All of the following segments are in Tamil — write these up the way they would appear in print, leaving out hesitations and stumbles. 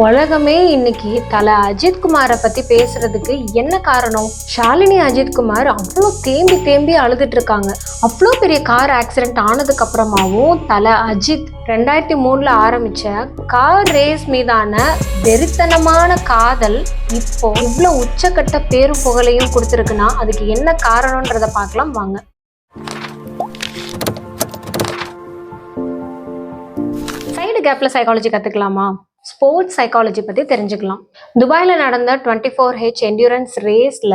உலகமே இன்னைக்கு தல அஜித் குமாரை பத்தி பேசுறதுக்கு என்ன காரணம்? ஷாலினி அஜித் குமார் அவ்வளோ தேம்பி தேம்பி அழுதுட்டு இருக்காங்க. அவ்வளோ பெரிய கார் ஆக்சிடென்ட் ஆனதுக்கு அப்புறமாவும் தல அஜித் 2003 ஆரம்பிச்ச கார் ரேஸ் மீதான வெறித்தனமான காதல் இப்போ இவ்வளோ உச்சக்கட்ட பேரும் புகழையும் கொடுத்துருக்குன்னா அதுக்கு என்ன காரணம்ன்றத பார்க்கலாம் வாங்க. சைடு கேப்ல சைக்காலஜி கத்துக்கலாமா? ஸ்போர்ட்ஸ் சைக்காலஜி பற்றி தெரிஞ்சுக்கலாம். துபாயில் நடந்த 24H என்டியூரன்ஸ் ரேஸில்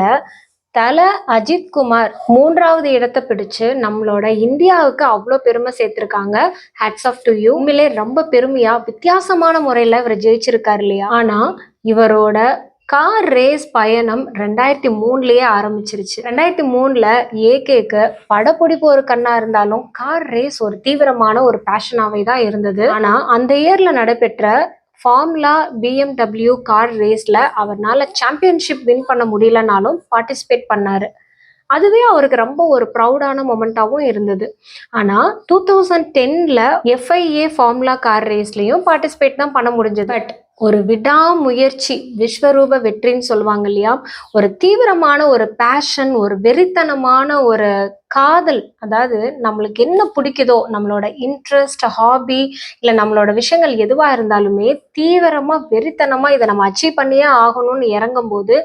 தல அஜித் குமார் 3வது இடத்தை பிடிச்சு நம்மளோட இந்தியாவுக்கு அவ்வளோ பெருமை சேர்த்திருக்காங்க. Hats off to you. உண்மையிலே ரொம்ப பெருமையா வித்தியாசமான முறையில் இவர் ஜெயிச்சிருக்காரு இல்லையா? ஆனால் இவரோட கார் ரேஸ் பயணம் 2003லயே ஆரம்பிச்சிருச்சு. 2003ல் ஏகேக்கு படப்பிடிப்பு ஒரு கண்ணா இருந்தாலும் கார் ரேஸ் ஒரு தீவிரமான ஒரு பேஷனாவே தான் இருந்தது. ஆனா அந்த இயர்ல நடைபெற்ற ஃபார்முலா BMW கார் ரேஸ்ல அவர்னால சாம்பியன்ஷிப் வின் பண்ண முடியலனாலும் பார்ட்டிசிபேட் பண்ணாரு. அதுவே அவருக்கு ரொம்ப ஒரு ப்ரௌடான மொமெண்டாவும் இருந்தது. ஆனா 2010ல் FIA ஃபார்முலா கார் ரேஸ்லயும் பார்ட்டிசிபேட் தான் பண்ண முடிஞ்சது. பட் ஒரு விடாமுயற்சி விஸ்வரூப வெற்றின்னு சொல்லுவாங்க இல்லையா? ஒரு தீவிரமான ஒரு பேஷன், ஒரு வெறித்தனமான ஒரு காதல், அதாவது நம்மளுக்கு என்ன பிடிக்குதோ, நம்மளோட இன்ட்ரெஸ்ட், ஹாபி, இல்லை நம்மளோட விஷயங்கள் எதுவா இருந்தாலுமே தீவிரமா வெறித்தனமா இதை நம்ம அச்சீவ் பண்ணியே ஆகணும்னு இறங்கும் போது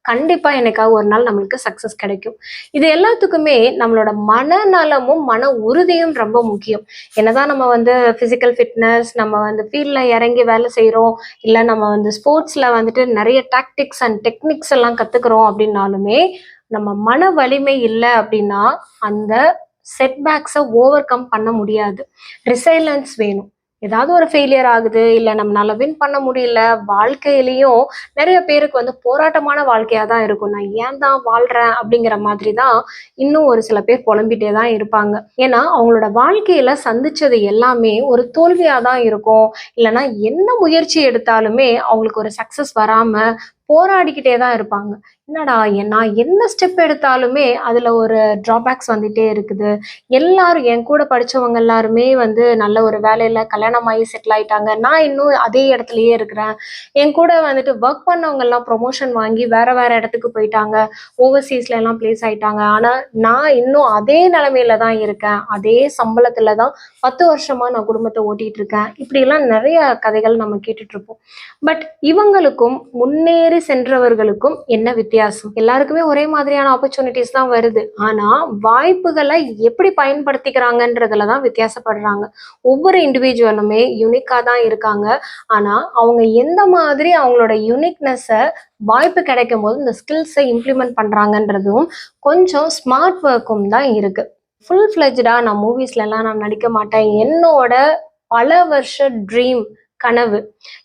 கண்டிப்பா எனக்காக ஒரு நாள் நம்மளுக்கு சக்சஸ் கிடைக்கும். இது எல்லாத்துக்குமே நம்மளோட மனநலமும் மன உறுதியும் ரொம்ப முக்கியம். என்னதான் நம்ம பிசிக்கல் ஃபிட்னஸ், நம்ம ஃபீல்ட்ல இறங்கி வேலை செய்யறோம், இல்லை நம்ம ஸ்போர்ட்ஸ்ல நிறைய டாக்டிக்ஸ் அண்ட் டெக்னிக்ஸ் எல்லாம் கத்துக்கிறோம் அப்படின்னாலுமே நம்ம மன வலிமை இல்லை அப்படின்னா அந்த செட்பேக்ஸை ஓவர் கம் பண்ண முடியாது. ரிசைலன்ஸ் வேணும். ஏதாவது ஒரு ஃபெயிலியர் ஆகுது, இல்லை நம்மளால வின் பண்ண முடியல, வாழ்க்கையிலையும் நிறைய பேருக்கு போராட்டமான வாழ்க்கையாக தான் இருக்கும். நான் ஏன் தான் வாழ்கிறேன் அப்படிங்கிற மாதிரி தான் இன்னும் ஒரு சில பேர் புலம்பிட்டே தான் இருப்பாங்க. ஏன்னா அவங்களோட வாழ்க்கையில சந்திச்சது எல்லாமே ஒரு தோல்வியாக தான் இருக்கும். இல்லைன்னா என்ன முயற்சி எடுத்தாலுமே அவங்களுக்கு ஒரு சக்சஸ் வராம போராடிக்கிட்டே தான் இருப்பாங்க. என்னடா நான் என்ன ஸ்டெப் எடுத்தாலுமே அதுல ஒரு டிராபேக்ஸ் வந்துட்டே இருக்குது. எல்லாரும் என் கூட படிச்சவங்க எல்லாருமே நல்ல ஒரு வேலையில கல்யாணம் ஆகி செட்டில் ஆயிட்டாங்க, நான் இன்னும் அதே இடத்துலயே இருக்கிறேன். என் கூட ஒர்க் பண்ணவங்க எல்லாம் ப்ரொமோஷன் வாங்கி வேற வேற இடத்துக்கு போயிட்டாங்க, ஓவர்சீஸ்ல எல்லாம் பிளேஸ் ஆயிட்டாங்க. ஆனா நான் இன்னும் அதே நிலைமையில தான் இருக்கேன், அதே சம்பளத்துல தான் 10 வருஷமா நான் குடும்பத்தை ஓட்டிட்டு இருக்கேன். இப்படி எல்லாம் நிறைய கதைகள் நம்ம கேட்டுட்டு இருப்போம். பட் இவங்களுக்கும் முன்னேறி சென்றவர்களுக்கும் என்ன வித்தியாசம்? எல்லாருக்குமே ஒரே மாதிரியான ஆப்பர்ச்சுனிட்டிஸ் தான் வருது. ஆனா வாய்ப்புகளை எப்படி பயன்படுத்திக்கிறாங்கன்றதுலதான் வித்தியாசப்படுறாங்க. ஒவ்வொரு இண்டிவிஜுவலுமே யூனிக்கா தான் இருக்காங்க. ஆனா அவங்க எந்த மாதிரி அவங்களோட யூனிக்னஸை வாய்ப்பு கிடைக்கும் போது இந்த ஸ்கில்ஸை இம்ப்ளிமெண்ட் பண்றாங்கன்றதும் கொஞ்சம் ஸ்மார்ட் ஒர்க்கும் தான் இருக்கு. ஃபுல் ஃபிளெஜ்டா நான் மூவிஸ்ல எல்லாம் நான் நடிக்க மாட்டேன், என்னோட பல வருஷ ட்ரீம், கனவு,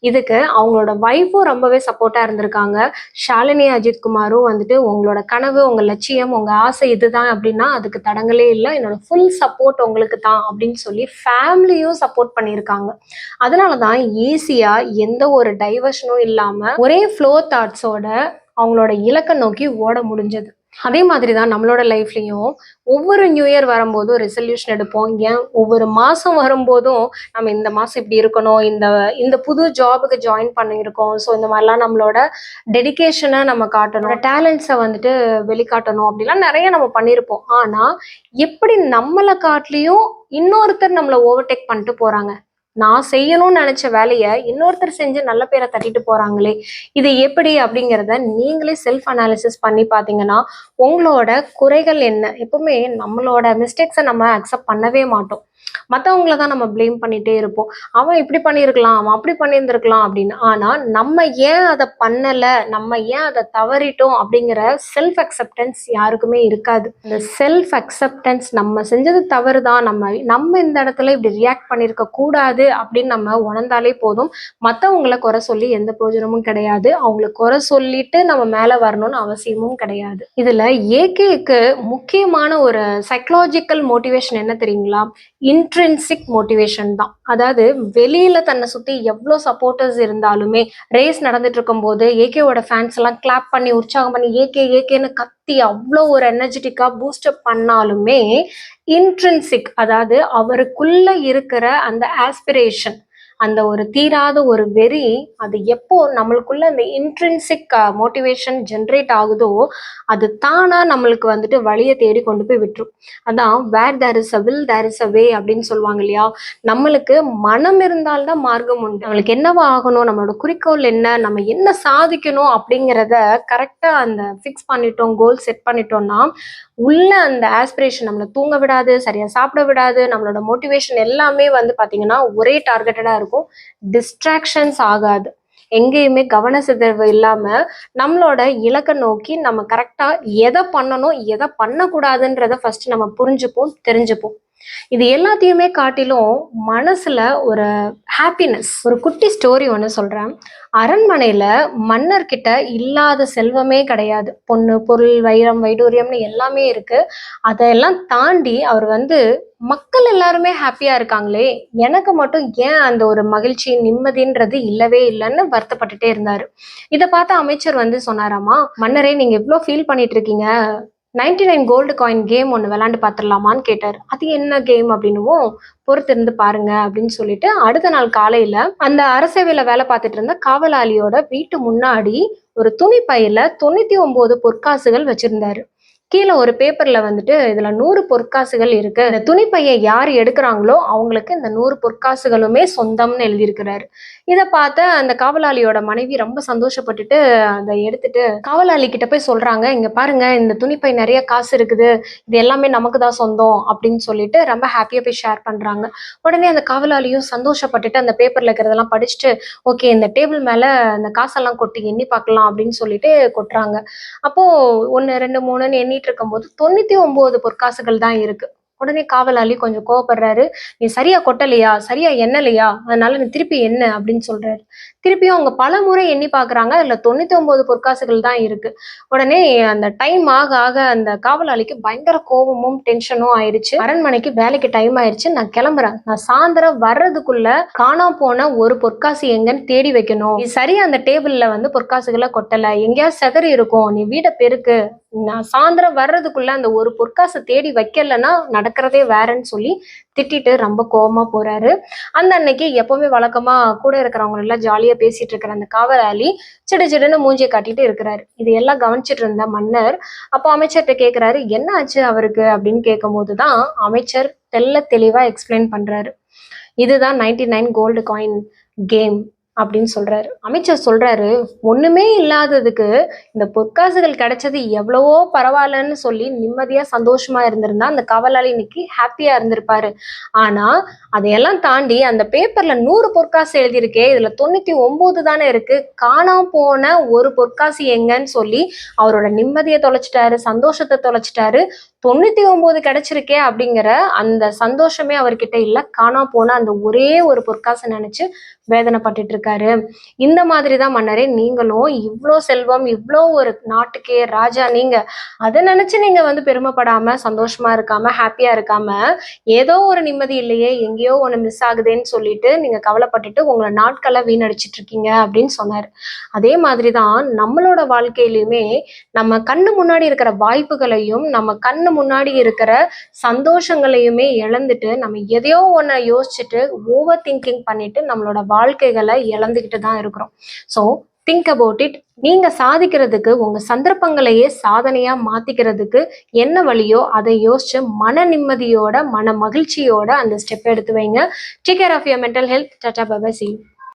இதுக்கு அவங்களோட வைஃபும் ரொம்பவே சப்போர்ட்டா இருந்திருக்காங்க. ஷாலினி அஜித் குமாரும் உங்களோட கனவு, உங்க லட்சியம், உங்க ஆசை இதுதான் அப்படின்னா அதுக்கு தடங்களே இல்லை, என்னோட ஃபுல் சப்போர்ட் உங்களுக்கு தான் அப்படின்னு சொல்லி ஃபேமிலியும் சப்போர்ட் பண்ணியிருக்காங்க. அதனாலதான் ஈஸியா எந்த ஒரு டைவர்ஷனும் இல்லாம ஒரே ஃப்ளோ தாட்ஸோட அவங்களோட இலக்கை நோக்கி ஓட முடிஞ்சது. அதே மாதிரி தான் நம்மளோட லைஃப்லையும் ஒவ்வொரு நியூ இயர் வரும்போதும் ரெசல்யூஷன் எடுப்போம். ஏன் ஒவ்வொரு மாதம் வரும்போதும் நம்ம இந்த மாதம் இப்படி இருக்கணும், இந்த புது ஜாபுக்கு ஜாயின் பண்ணியிருக்கோம், ஸோ இந்த மாதிரிலாம் நம்மளோட டெடிக்கேஷனை நம்ம காட்டணும், டேலண்ட்ஸை வெளிக்காட்டணும், அப்படிலாம் நிறைய நம்ம பண்ணியிருப்போம். ஆனால் எப்படி நம்மளை காட்டிலையும் இன்னொருத்தர் நம்மளை ஓவர்டேக் பண்ணிட்டு போகிறாங்க, நான் செய்யணும்னு நினைச்ச வேலையை இன்னொருத்தர் செஞ்சு நல்ல பேரை தட்டிட்டு போறாங்களே, இது எப்படி அப்படிங்கிறத நீங்களே செல்ஃப் அனாலிசிஸ் பண்ணி பார்த்தீங்கன்னா உங்களோட குறைகள் என்ன. எப்பவுமே நம்மளோட மிஸ்டேக்ஸை நம்ம அக்செப்ட் பண்ணவே மாட்டோம், மற்றவங்கள தான் நம்ம பிளேம் பண்ணிட்டே இருப்போம். அவன் இப்படி பண்ணியிருக்கலாம், அவன் அப்படி பண்ணியிருந்திருக்கலாம் அப்படின்னு. ஆனா நம்ம ஏன் அதை பண்ணலை, நம்ம ஏன் அதை தவறிட்டோம் அப்படிங்கிற செல்ஃப் அக்செப்டன்ஸ் யாருக்குமே இருக்காது. இந்த செல்ஃப் அக்செப்டன்ஸ், நம்ம செஞ்சது தவறு தான், நம்ம இந்த இடத்துல இப்படி ரியாக்ட் பண்ணியிருக்க கூடாது அப்படின்னு நம்ம உணர்ந்தாலே போதும். மற்றவங்களை குறை சொல்லி எந்த பிரயோஜனமும் கிடையாது, அவங்களை குறை சொல்லிட்டு நம்ம மேலே வரணும்னு அவசியமும் கிடையாது. இதுல ஏகேக்கு முக்கியமான ஒரு சைக்கலாஜிக்கல் மோட்டிவேஷன் என்ன தெரியுங்களா? இன்ட்ரின்சிக் மோட்டிவேஷன் தான். அதாவது வெளியில தன்னை சுத்தி எவ்வளோ சப்போர்ட்டர்ஸ் இருந்தாலுமே ரேஸ் நடந்துட்டு இருக்கும் போது ஏகேவோட ஃபேன்ஸ் எல்லாம் கிளாப் பண்ணி உற்சாகம் பண்ணி ஏகே ஏகேன்னு கத்தி அவ்வளோ ஒரு எனர்ஜெட்டிக்கா பூஸ்டப் பண்ணாலுமே இன்ட்ரின்சிக், அதாவது அவருக்குள்ள இருக்கிற அந்த ஆஸ்பிரேஷன், அந்த ஒரு தீராத ஒரு வெறி, அது எப்போ நம்மளுக்குள்ள அந்த இன்ட்ரின்சிக் மோட்டிவேஷன் ஜென்ரேட் ஆகுதோ அது தானா நம்மளுக்கு வந்துட்டு வழியை தேடி கொண்டு போய் விட்டுரும். அதான் where there is a will there is a way அப்படின்னு சொல்லுவாங்க இல்லையா. நம்மளுக்கு மனம் இருந்தால்தான் மார்க்கம் உண்டு. நம்மளுக்கு என்னவா ஆகணும், நம்மளோட குறிக்கோள் என்ன, நம்ம என்ன சாதிக்கணும் அப்படிங்கிறத கரெக்டா அந்த ஃபிக்ஸ் பண்ணிட்டோம், கோல் செட் பண்ணிட்டோம்னா உள்ள அந்த ஆஸ்பிரேஷன் நம்மளை தூங்க விடாது, சரியா சாப்பிட விடாது. நம்மளோட மோட்டிவேஷன் எல்லாமே வந்து பாத்தீங்கன்னா ஒரே டார்கெட்டடா இருக்கும். டிஸ்ட்ராக்ஷன்ஸ் ஆகாது, எங்கேயுமே கவன சிதறவு இல்லாம நம்மளோட இலக்கை நோக்கி நம்ம கரெக்டா எதை பண்ணணும் எதை பண்ணக்கூடாதுன்றத ஃபர்ஸ்ட் நம்ம புரிஞ்சுப்போம், தெரிஞ்சுப்போம். இது எல்லாத்தையுமே காட்டிலும் மனசுல ஒரு ஹாப்பினஸ். ஒரு குட்டி ஸ்டோரி ஒன்று சொல்றேன். அரண்மனையில மன்னர்கிட்ட இல்லாத செல்வமே கிடையாது. பொண்ணு, பொருள், வைரம், வைடூரியம்னு எல்லாமே இருக்கு. அதையெல்லாம் தாண்டி அவர் வந்து மக்கள் எல்லாருமே ஹாப்பியா இருக்காங்களே, எனக்கு மட்டும் ஏன் அந்த ஒரு மகிழ்ச்சி நிம்மதின்றது இல்லவே இல்லைன்னு வருத்தப்பட்டுட்டே இருந்தாரு. இதை பார்த்த அமைச்சர் வந்து சொன்னாராமா, மன்னரே நீங்க எவ்வளோ ஃபீல் பண்ணிட்டு இருக்கீங்க, 99 கோல்டு காயின் கேம் ஒன்று விளையாண்டு பார்த்துடலாமான்னு கேட்டார். அது என்ன கேம் அப்படின்னுவும், பொறுத்து இருந்து பாருங்க அப்படின்னு சொல்லிட்டு அடுத்த நாள் காலையில அந்த அரசவையில வேலை பார்த்துட்டு இருந்த காவலாளியோட வீட்டு முன்னாடி ஒரு துணி பையில 99 பொற்காசுகள் வச்சிருந்தாரு. கீழே ஒரு பேப்பர்ல வந்துட்டு இதுல 100 பொற்காசுகள் இருக்கு, இந்த துணிப்பையை யார் எடுக்கிறாங்களோ அவங்களுக்கு இந்த 100 பொற்காசுகளுமே சொந்தம்னு எழுதியிருக்கிறாரு. இதை பார்த்த அந்த காவலாளியோட மனைவி ரொம்ப சந்தோஷப்பட்டுட்டு அதை எடுத்துட்டு காவலாளி கிட்ட போய் சொல்றாங்க, இங்க பாருங்க இந்த துணிப்பை நிறைய காசு இருக்குது, இது எல்லாமே நமக்கு தான் சொந்தம் அப்படின்னு சொல்லிட்டு ரொம்ப ஹாப்பியா போய் ஷேர் பண்றாங்க. உடனே அந்த காவலாளியும் சந்தோஷப்பட்டுட்டு அந்த பேப்பர்ல இருக்கிறதெல்லாம் படிச்சுட்டு, ஓகே இந்த டேபிள் மேல அந்த காசெல்லாம் கொட்டி எண்ணி பார்க்கலாம் அப்படின்னு சொல்லிட்டு கொட்டுறாங்க. அப்போ 1 2 3ன்னு எண்ணிட்டு இருக்கும்போது 99 பொற்காசுகள் தான் இருக்கு. உடனே காவலாளி கொஞ்சம் கோவப்படுறாரு, நீ சரியா கொட்டலையா, சரியா எண்ணலையா, அதனால நீ திருப்பி எண்ணு அப்படின்னு சொல்றாரு. திருப்பியும் அவங்க பல முறை எண்ணி பாக்குறாங்க, அதுல 99 பொற்காசுகள் தான் இருக்கு. உடனே அந்த டைம் ஆக ஆக அந்த காவலாளிக்கு பயங்கர கோபமும் டென்ஷனும் ஆயிடுச்சு. அரண்மனைக்கு வேலைக்கு டைம் ஆயிடுச்சு, நான் கிளம்புறேன், நான் சாயந்தரம் வர்றதுக்குள்ள காணாம போன ஒரு பொற்காசு எங்கன்னு தேடி வைக்கணும், நீ சரியா அந்த டேபிள்ல வந்து பொற்காசுகளை கொட்டல, எங்கேயாவது செதறி இருக்கும், நீ வீட்டை பெருக்கு, நான் சாயந்தரம் வர்றதுக்குள்ள அந்த ஒரு பொற்காசை தேடி வைக்கலன்னா நடக்கிறதே வேறன்னு சொல்லி திட்டிட்டு ரொம்ப கோபமா போறாரு. அந்த அன்னைக்கு எப்பவுமே வழக்கமா கூட இருக்கிறவங்க எல்லாம் ஜாலியா பேசிட்டு இருக்கிற அந்த காவலாளி சிடு சிடுன்னு மூஞ்சியை காட்டிட்டு இருக்கிறாரு. இது எல்லாம் கவனிச்சிட்டு இருந்த மன்னர் அப்போ அமைச்சர்கிட்ட கேட்கிறாரு, என்ன ஆச்சு அவருக்கு அப்படின்னு கேட்கும் போதுதான் அமைச்சர் தெளிவா எக்ஸ்பிளைன் பண்றாரு. இதுதான் 99 கோல்டு காயின் கேம் அப்படின்னு சொல்றாரு. அமைச்சர் சொல்றாரு, ஒண்ணுமே இல்லாததுக்கு இந்த பொற்காசுகள் கிடைச்சது எவ்வளவோ பரவாயில்லன்னு சொல்லி நிம்மதியா சந்தோஷமா இருந்திருந்தா அந்த காவலாளி இன்னைக்கு ஹாப்பியா இருந்திருப்பாரு. ஆனா அதையெல்லாம் தாண்டி அந்த பேப்பர்ல 100 பொற்காசு எழுதியிருக்கே, இதுல 99 தானே இருக்கு, காணாம போன ஒரு பொற்காசு எங்கன்னு சொல்லி அவரோட நிம்மதியை தொலைச்சிட்டாரு, சந்தோஷத்தை தொலைச்சிட்டாரு. 99 கிடைச்சிருக்கே அப்படிங்கிற அந்த சந்தோஷமே அவர்கிட்ட இல்ல, காணாம போன அந்த ஒரே ஒரு பொற்காசை நினைச்சு வேதனைப்பட்டுட்டு இருக்காரு. இந்த மாதிரிதான் மன்னரே நீங்களும், இவ்வளோ செல்வம், இவ்வளோ ஒரு நாட்டுக்கே ராஜா நீங்க, அதை நினைச்சு நீங்க வந்து பெருமைப்படாம சந்தோஷமா இருக்காம ஹாப்பியா இருக்காம, ஏதோ ஒரு நிம்மதி இல்லையே, எங்கேயோ ஒண்ணு மிஸ் ஆகுதுன்னு சொல்லிட்டு நீங்க கவலைப்பட்டுட்டு உங்களை நாட்களை வீணடிச்சிட்டு இருக்கீங்க அப்படின்னு சொன்னாரு. அதே மாதிரிதான் நம்மளோட வாழ்க்கையிலுமே நம்ம கண்ணு முன்னாடி இருக்கிற வாய்ப்புகளையும் நம்ம கண்ணு முன்னாடி இருக்கிற சந்தோஷங்களையுமே இழந்துட்டு நம்ம எதையோ ஒன்ன யோசிச்சுட்டு ஓவர் திங்கிங் பண்ணிட்டு நம்மளோட வாழ்க்கைகளை இழந்துகிட்டு தான் இருக்கிறோம். So think about it. நீங்க சாதிக்கிறதுக்கு, உங்க சந்தர்ப்பங்களையே சாதனையா மாத்திக்கிறதுக்கு என்ன வழியோ அதை யோசிச்சு மன நிம்மதியோட மன மகிழ்ச்சியோட அந்த ஸ்டெப் எடுத்து வைங்க. Take care of your mental health. Tata, bye bye, see you.